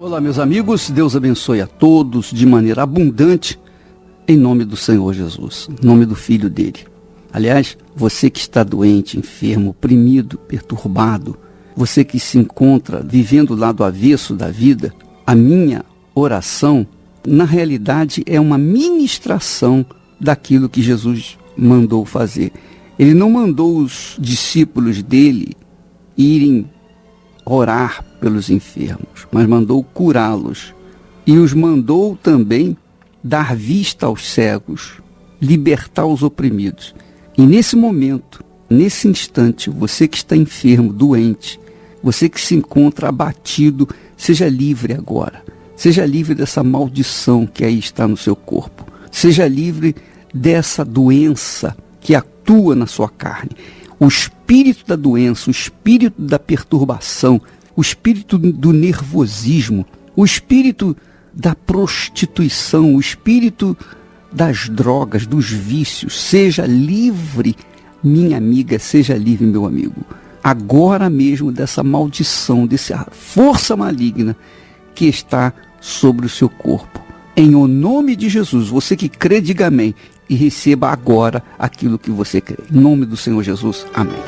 Olá, meus amigos, Deus abençoe a todos de maneira abundante, em nome do Senhor Jesus, em nome do Filho dele. Aliás, você que está doente, enfermo, oprimido, perturbado, você que se encontra vivendo lá do avesso da vida, a minha oração, na realidade, é uma ministração daquilo que Jesus mandou fazer. Ele não mandou os discípulos dele irem orar pelos enfermos, mas mandou curá-los. E os mandou também dar vista aos cegos, libertar os oprimidos. E nesse momento, nesse instante, você que está enfermo, doente, você que se encontra abatido, seja livre agora. Seja livre dessa maldição que aí está no seu corpo. Seja livre dessa doença que atua na sua carne. O espírito da doença, o espírito da perturbação, o espírito do nervosismo, o espírito da prostituição, o espírito das drogas, dos vícios. Seja livre, minha amiga, seja livre, meu amigo. Agora mesmo dessa maldição, dessa força maligna que está sobre o seu corpo. Em o nome de Jesus, você que crê, diga amém e receba agora aquilo que você crê. Em nome do Senhor Jesus, amém.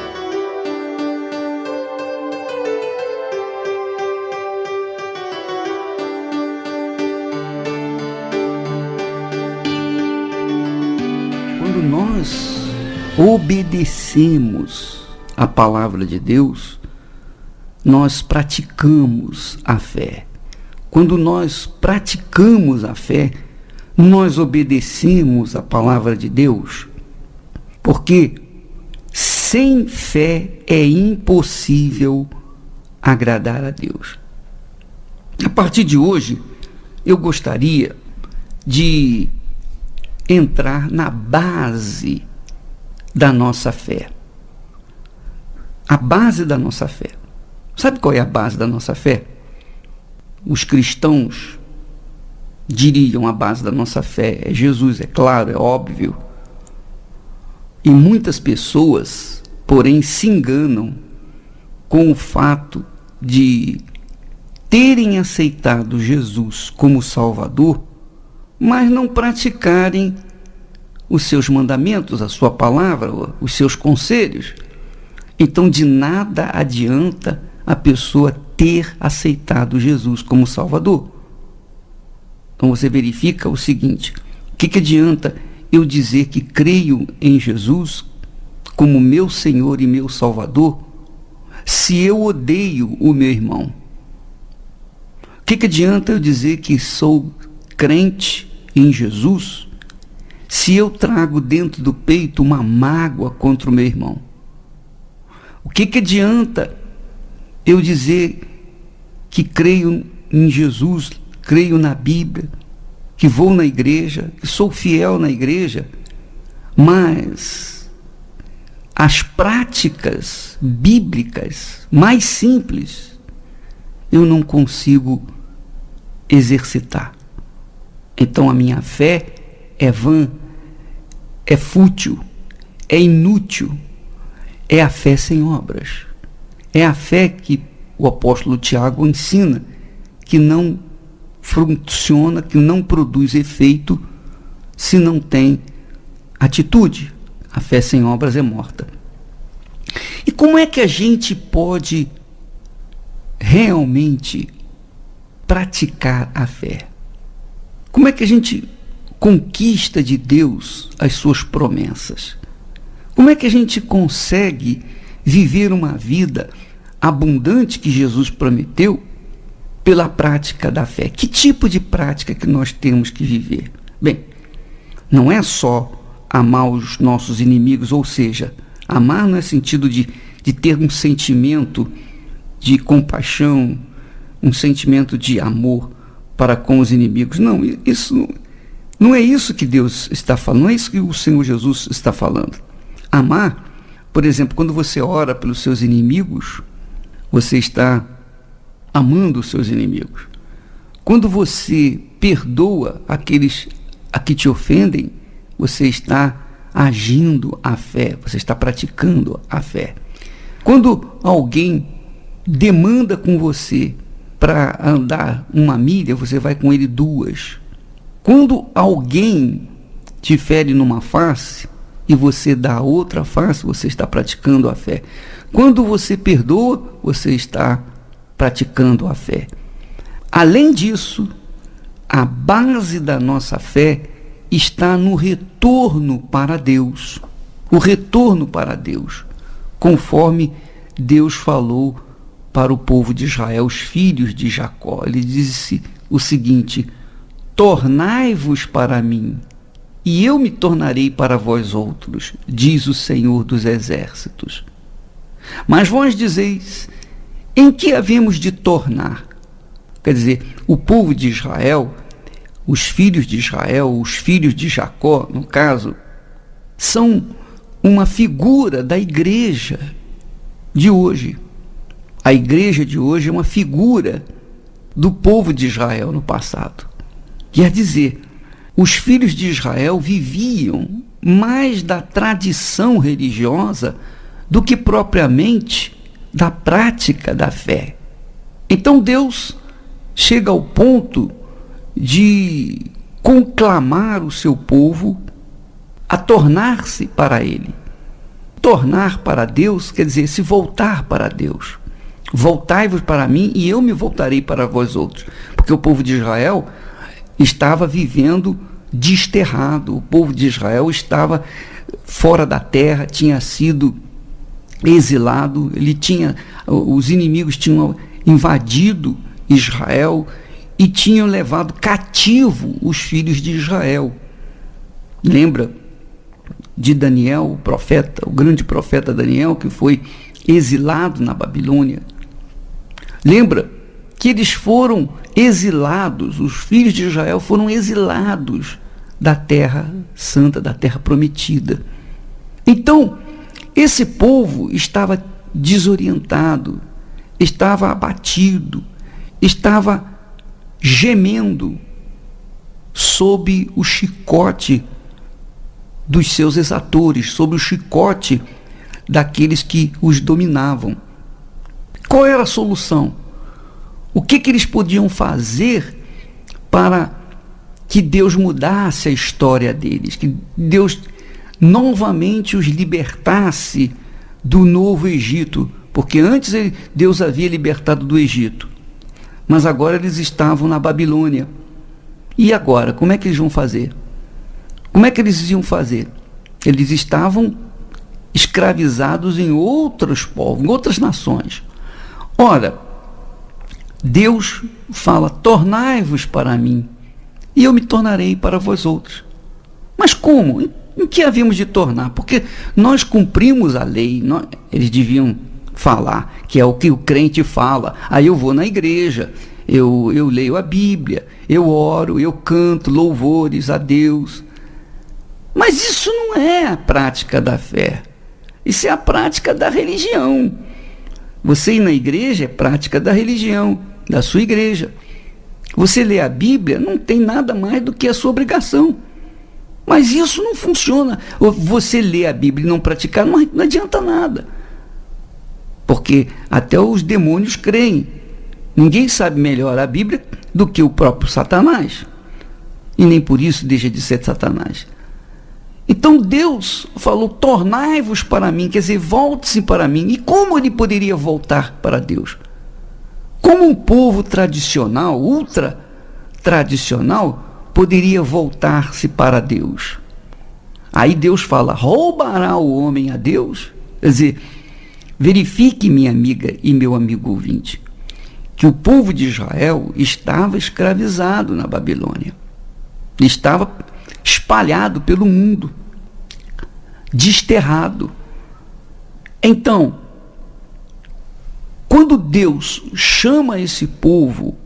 Quando nós obedecemos a palavra de Deus, nós praticamos a fé. Quando nós praticamos a fé, nós obedecemos a palavra de Deus, porque sem fé é impossível agradar a Deus. A partir de hoje, eu gostaria de entrar na base da nossa fé. A base da nossa fé. Sabe qual é a base da nossa fé? Os cristãos diriam a base da nossa fé é Jesus, é claro, é óbvio. E muitas pessoas, porém, se enganam com o fato de terem aceitado Jesus como Salvador, mas não praticarem os seus mandamentos, a sua palavra, os seus conselhos. Então, de nada adianta a pessoa ter aceitado Jesus como Salvador. Então você verifica o seguinte: o que adianta eu dizer que creio em Jesus como meu Senhor e meu Salvador, se eu odeio o meu irmão? O que adianta eu dizer que sou crente em Jesus, se eu trago dentro do peito uma mágoa contra o meu irmão? O que adianta eu dizer que creio em Jesus, creio na Bíblia, que vou na igreja, que sou fiel na igreja, mas as práticas bíblicas mais simples eu não consigo exercitar? Então a minha fé é vã, é fútil, é inútil, é a fé sem obras. É a fé que o apóstolo Tiago ensina, que não funciona, que não produz efeito se não tem atitude. A fé sem obras é morta. E como é que a gente pode realmente praticar a fé? Como é que a gente conquista de Deus as suas promessas? Como é que a gente consegue viver uma vida abundante que Jesus prometeu pela prática da fé? Que tipo de prática que nós temos que viver? Bem, não é só amar os nossos inimigos, ou seja, amar não é sentido de ter um sentimento de compaixão, um sentimento de amor para com os inimigos. Não, isso não é isso que Deus está falando, não é isso que o Senhor Jesus está falando. Amar, por exemplo, quando você ora pelos seus inimigos, você está amando os seus inimigos. Quando você perdoa aqueles a que te ofendem, você está agindo a fé, você está praticando a fé. Quando alguém demanda com você para andar 1 milha, você vai com ele 2. Quando alguém te fere numa face e você dá a outra face, você está praticando a fé. Quando você perdoa, você está praticando a fé. Além disso, a base da nossa fé está no retorno para Deus. O retorno para Deus, conforme Deus falou para o povo de Israel, os filhos de Jacó. Ele disse o seguinte: tornai-vos para mim, e eu me tornarei para vós outros, diz o Senhor dos Exércitos. Mas vós dizeis, em que havemos de tornar? Quer dizer, o povo de Israel, os filhos de Israel, os filhos de Jacó, no caso, são uma figura da igreja de hoje. A igreja de hoje é uma figura do povo de Israel no passado. Quer dizer, os filhos de Israel viviam mais da tradição religiosa do que propriamente da prática da fé. Então Deus chega ao ponto de conclamar o seu povo a tornar-se para ele. Tornar para Deus quer dizer se voltar para Deus. Voltai-vos para mim e eu me voltarei para vós outros. Porque o povo de Israel estava vivendo desterrado. O povo de Israel estava fora da terra, tinha sido exilado, os inimigos tinham invadido Israel e tinham levado cativo os filhos de Israel. Lembra de Daniel, o profeta, o grande profeta Daniel, que foi exilado na Babilônia? Lembra que eles foram exilados, os filhos de Israel foram exilados da terra santa, da terra prometida. Então, esse povo estava desorientado, estava abatido, estava gemendo sob o chicote dos seus exatores, sob o chicote daqueles que os dominavam. Qual era a solução? O que eles podiam fazer para que Deus mudasse a história deles, que Deus novamente os libertasse do novo Egito? Porque antes Deus havia libertado do Egito, mas agora eles estavam na Babilônia. E agora, como é que eles vão fazer? Como é que eles iam fazer? Eles estavam escravizados em outros povos, em outras nações. Ora, Deus fala: tornai-vos para mim, e eu me tornarei para vós outros. Mas como? Em que havíamos de tornar? Porque nós cumprimos a lei. Eles deviam falar, que é o que o crente fala. Aí eu vou na igreja, eu leio a Bíblia, eu oro, eu canto louvores a Deus. Mas isso não é a prática da fé. Isso é a prática da religião. Você ir na igreja é prática da religião, da sua igreja. Você ler a Bíblia não tem nada mais do que a sua obrigação. Mas isso não funciona. Você ler a Bíblia e não praticar não adianta nada. Porque até os demônios creem. Ninguém sabe melhor a Bíblia do que o próprio Satanás. E nem por isso deixa de ser Satanás. Então Deus falou: tornai-vos para mim, quer dizer, volte-se para mim. E como ele poderia voltar para Deus? Como um povo tradicional, ultra tradicional, poderia voltar-se para Deus? Aí Deus fala: roubará o homem a Deus? Quer dizer, verifique, minha amiga e meu amigo ouvinte, que o povo de Israel estava escravizado na Babilônia. Estava espalhado pelo mundo, desterrado. Então, quando Deus chama esse povo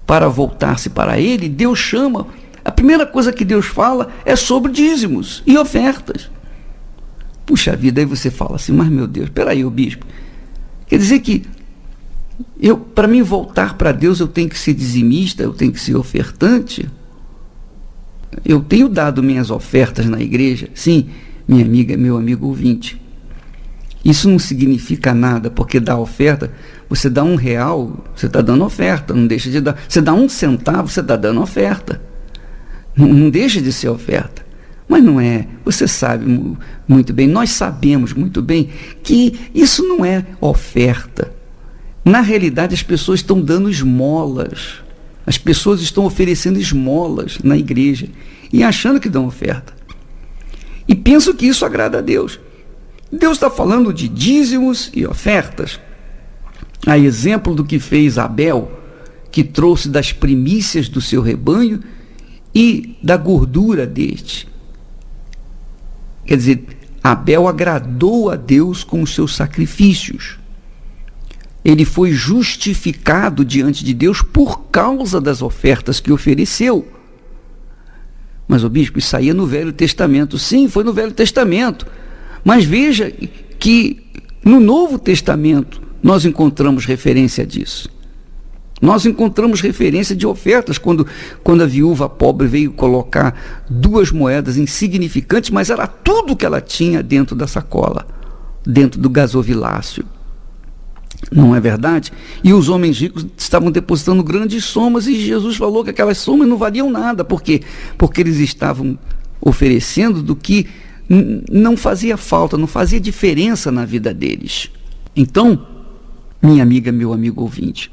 para voltar-se para ele, Deus chama, a primeira coisa que Deus fala é sobre dízimos e ofertas. Puxa vida, aí você fala assim: mas meu Deus, peraí, o bispo, quer dizer que para mim voltar para Deus eu tenho que ser dizimista, eu tenho que ser ofertante? Eu tenho dado minhas ofertas na igreja? Sim, minha amiga, meu amigo ouvinte. Isso não significa nada, porque dar oferta, você dá R$1, você está dando oferta, não deixa de dar. Você dá 1 centavo, você está dando oferta. Não deixa de ser oferta. Mas não é, você sabe muito bem, nós sabemos muito bem que isso não é oferta. Na realidade, as pessoas estão dando esmolas. As pessoas estão oferecendo esmolas na igreja e achando que dão oferta. E pensam que isso agrada a Deus. Deus está falando de dízimos e ofertas. A exemplo do que fez Abel, que trouxe das primícias do seu rebanho e da gordura deste. Quer dizer, Abel agradou a Deus com os seus sacrifícios. Ele foi justificado diante de Deus por causa das ofertas que ofereceu. Mas, bispo, isso aí é no Velho Testamento. Sim, foi no Velho Testamento. Mas veja que no Novo Testamento nós encontramos referência disso. Nós encontramos referência de ofertas quando a viúva pobre veio colocar 2 moedas insignificantes, mas era tudo que ela tinha dentro da sacola, dentro do gasofilácio. Não é verdade? E os homens ricos estavam depositando grandes somas e Jesus falou que aquelas somas não valiam nada. Por quê? Porque eles estavam oferecendo do que não fazia falta, não fazia diferença na vida deles. Então, minha amiga, meu amigo ouvinte,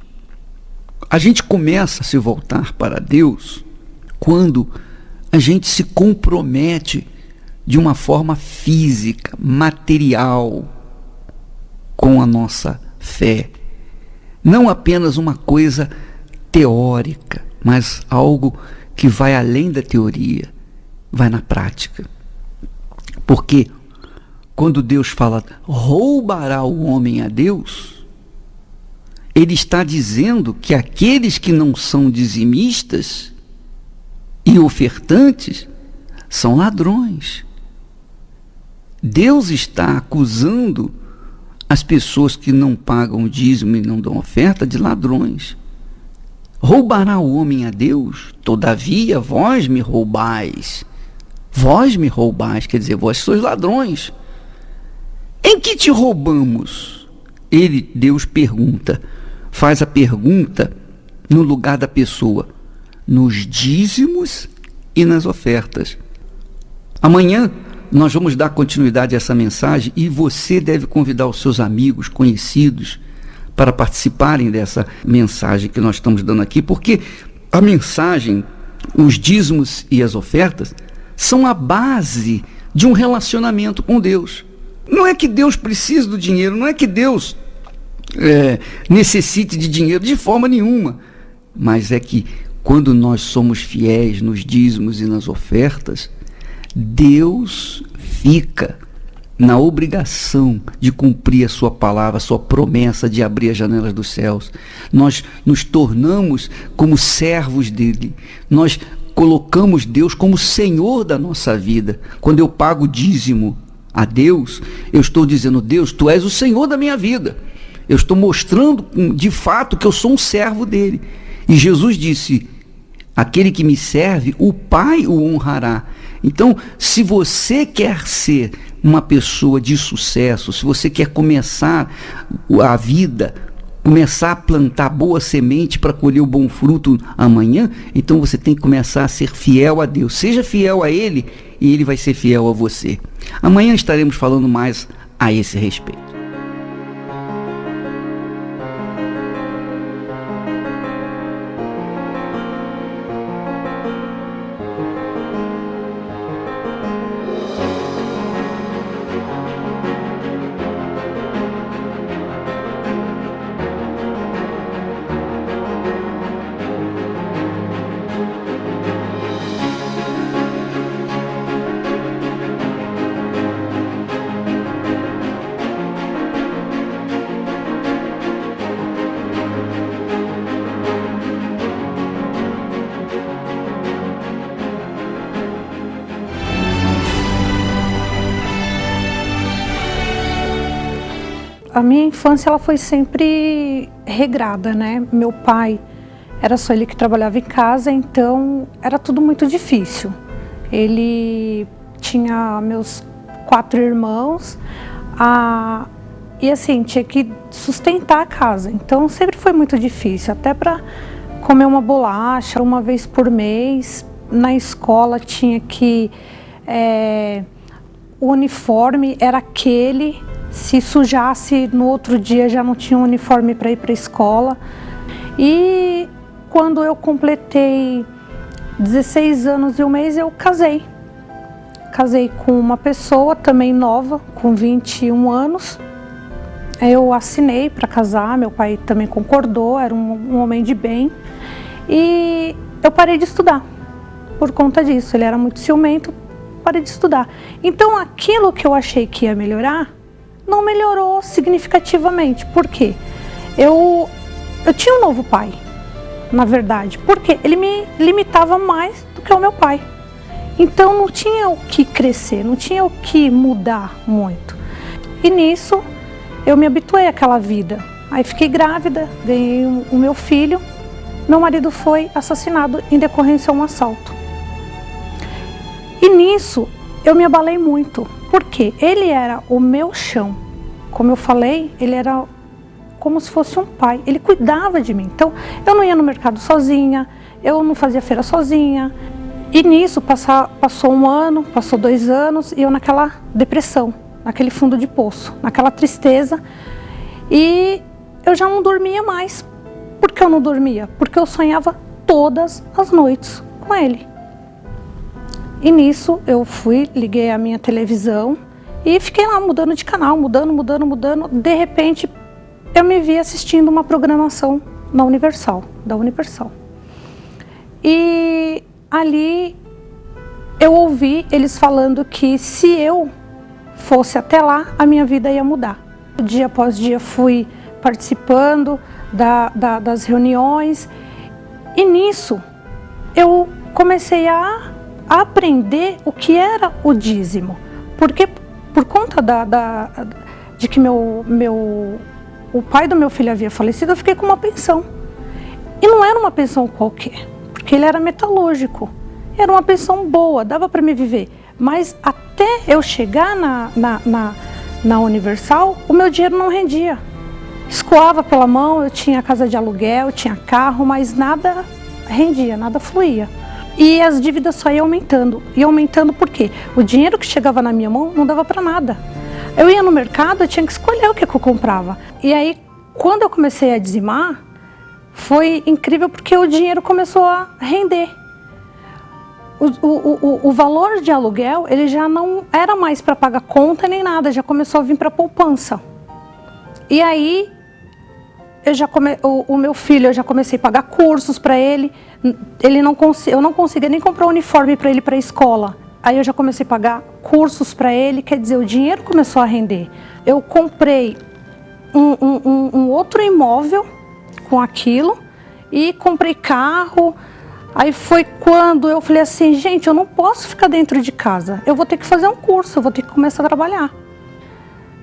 a gente começa a se voltar para Deus quando a gente se compromete de uma forma física, material, com a nossa fé. Não apenas uma coisa teórica, mas algo que vai além da teoria, vai na prática. Porque quando Deus fala, roubará o homem a Deus, Ele está dizendo que aqueles que não são dizimistas e ofertantes são ladrões. Deus está acusando as pessoas que não pagam o dízimo e não dão oferta de ladrões. Roubará o homem a Deus? Todavia, vós me roubais. Vós me roubais, quer dizer, vós sois ladrões. Em que te roubamos? Deus pergunta, faz a pergunta no lugar da pessoa, nos dízimos e nas ofertas. Amanhã nós vamos dar continuidade a essa mensagem e você deve convidar os seus amigos, conhecidos, para participarem dessa mensagem que nós estamos dando aqui, porque a mensagem, os dízimos e as ofertas, são a base de um relacionamento com Deus. Não é que Deus precise do dinheiro, não é que Deus necessite de dinheiro de forma nenhuma, mas é que quando nós somos fiéis nos dízimos e nas ofertas, Deus fica na obrigação de cumprir a sua palavra, a sua promessa de abrir as janelas dos céus. Nós nos tornamos como servos dele, nós colocamos Deus como Senhor da nossa vida. Quando eu pago dízimo a Deus, eu estou dizendo, Deus, tu és o Senhor da minha vida. Eu estou mostrando de fato que eu sou um servo dele. E Jesus disse, aquele que me serve, o Pai o honrará. Então, se você quer ser uma pessoa de sucesso, se você quer começar a vida, começar a plantar boa semente para colher o bom fruto amanhã, então você tem que começar a ser fiel a Deus. Seja fiel a Ele e Ele vai ser fiel a você. Amanhã estaremos falando mais a esse respeito. A minha infância ela foi sempre regrada, né? Meu pai, era só ele que trabalhava em casa, então era tudo muito difícil. Ele tinha meus 4 irmãos, E assim, tinha que sustentar a casa. Então sempre foi muito difícil, até para comer uma bolacha uma vez por mês. Na escola tinha que... o uniforme era aquele, se sujasse no outro dia já não tinha um uniforme para ir para a escola. E quando eu completei 16 anos e um mês, eu casei. Casei com uma pessoa também nova, com 21 anos. Eu assinei para casar, meu pai também concordou, era um homem de bem. E eu parei de estudar por conta disso, ele era muito ciumento, parei de estudar. Então aquilo que eu achei que ia melhorar, não melhorou significativamente. Por quê? Eu tinha um novo pai, na verdade, porque ele me limitava mais do que o meu pai. Então não tinha o que crescer, não tinha o que mudar muito. E nisso eu me habituei àquela vida. Aí fiquei grávida, ganhei o meu filho, meu marido foi assassinado em decorrência a um assalto. E nisso eu me abalei muito, porque ele era o meu chão. Como eu falei, ele era como se fosse um pai, ele cuidava de mim. Então eu não ia no mercado sozinha, eu não fazia feira sozinha. E nisso passou um ano, passou 2 anos, e eu naquela depressão, naquele fundo de poço, naquela tristeza. E eu já não dormia mais. Por que eu não dormia? Porque eu sonhava todas as noites com ele. E nisso eu liguei a minha televisão e fiquei lá mudando de canal, mudando. De repente eu me vi assistindo uma programação da Universal. E ali eu ouvi eles falando que se eu fosse até lá, a minha vida ia mudar. Dia após dia fui participando das reuniões, e nisso eu comecei a aprender o que era o dízimo, porque por conta de que o pai do meu filho havia falecido, eu fiquei com uma pensão, e não era uma pensão qualquer, porque ele era metalúrgico, era uma pensão boa, dava para me viver, mas até eu chegar na Universal, o meu dinheiro não rendia. Escoava pela mão, eu tinha casa de aluguel, tinha carro, mas nada rendia, nada fluía. E as dívidas só iam aumentando. E aumentando por quê? O dinheiro que chegava na minha mão não dava para nada. Eu ia no mercado, eu tinha que escolher o que eu comprava. E aí, quando eu comecei a dizimar, foi incrível porque o dinheiro começou a render. O valor de aluguel, ele já não era mais para pagar conta nem nada, já começou a vir para poupança. E aí, o meu filho, eu já comecei a pagar cursos para ele. Eu não conseguia nem comprar um uniforme para ele para a escola. Aí eu já comecei a pagar cursos para ele, quer dizer, o dinheiro começou a render. Eu comprei um outro imóvel com aquilo e comprei carro. Aí foi quando eu falei assim, gente, eu não posso ficar dentro de casa, eu vou ter que fazer um curso, eu vou ter que começar a trabalhar.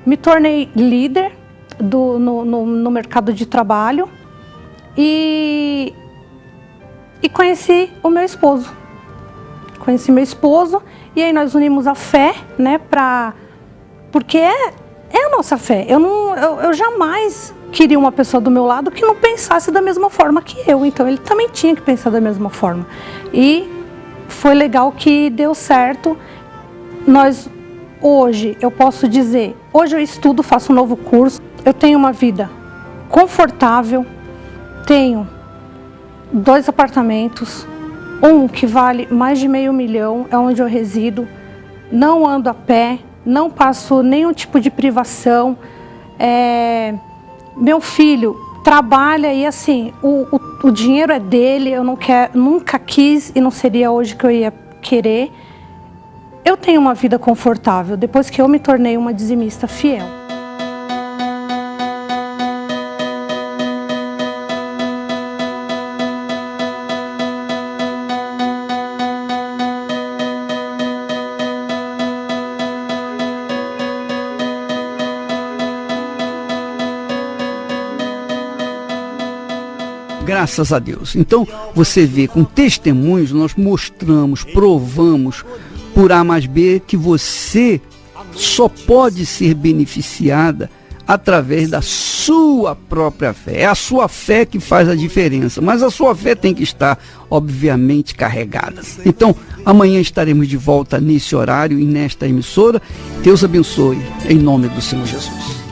Me tornei líder no mercado de trabalho e conheci o meu esposo. E aí nós unimos a fé, né, porque é a nossa fé. Eu jamais queria uma pessoa do meu lado que não pensasse da mesma forma que eu. Então ele também tinha que pensar da mesma forma. E foi legal que deu certo. Hoje eu posso dizer, hoje eu estudo, faço um novo curso. Eu tenho uma vida confortável, tenho 2 apartamentos, um que vale mais de R$500 mil, é onde eu resido, não ando a pé, não passo nenhum tipo de privação. Meu filho trabalha e assim, o dinheiro é dele, eu nunca quis e não seria hoje que eu ia querer. Eu tenho uma vida confortável depois que eu me tornei uma dizimista fiel. Graças a Deus. Então, você vê, com testemunhos, nós mostramos, provamos, por A mais B, que você só pode ser beneficiada através da sua própria fé. É a sua fé que faz a diferença, mas a sua fé tem que estar, obviamente, carregada. Então, amanhã estaremos de volta nesse horário e nesta emissora. Deus abençoe, em nome do Senhor Jesus.